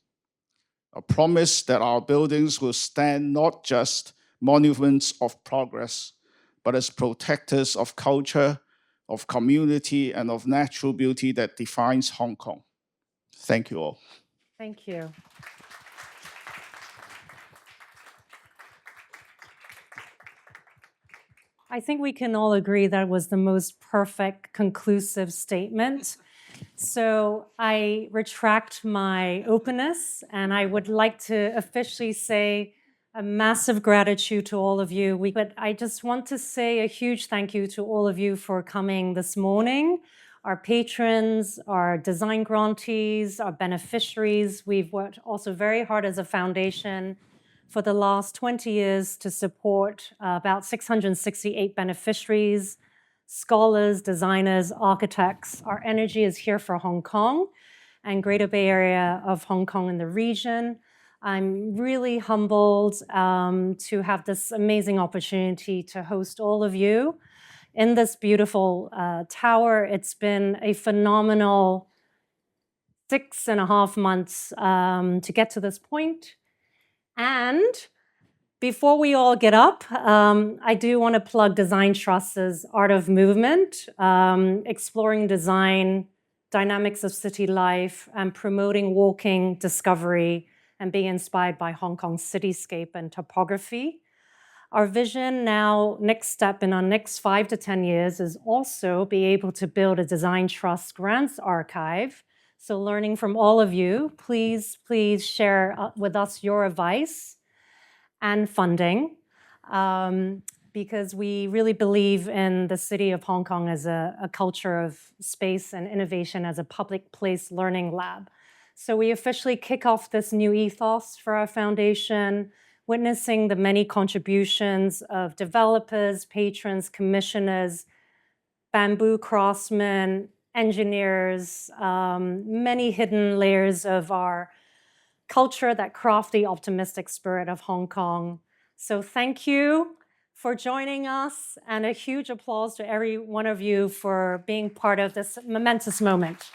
Speaker 4: A promise that our buildings will stand not just monuments of progress, but as protectors of culture, of community, and of natural beauty that defines Hong Kong. Thank you all.
Speaker 1: Thank you. I think we can all agree that was the most perfect, conclusive statement. So I retract my openness, and I would like to officially say a massive gratitude to all of you. But I just want to say a huge thank you to all of you for coming this morning. Our patrons, our design grantees, our beneficiaries. We've worked also very hard as a foundation for the last 20 years to support about 668 beneficiaries, scholars, designers, architects. Our energy is here for Hong Kong and Greater Bay Area of Hong Kong and the region. I'm really humbled to have this amazing opportunity to host all of you in this beautiful tower. It's been a phenomenal 6.5 months to get to this point. And before we all get up, I do want to plug Design Trust's Art of Movement, exploring design, dynamics of city life, and promoting walking, discovery, and being inspired by Hong Kong's cityscape and topography. Our vision now, next step in our next 5 to 10 years, is also be able to build a Design Trust grants archive. So learning from all of you, please share with us your advice and funding, because we really believe in the city of Hong Kong as a culture of space and innovation as a public place learning lab. So we officially kick off this new ethos for our foundation, witnessing the many contributions of developers, patrons, commissioners, bamboo craftsmen, engineers, many hidden layers of our culture that craft the optimistic spirit of Hong Kong. So thank you for joining us, and a huge applause to every one of you for being part of this momentous moment.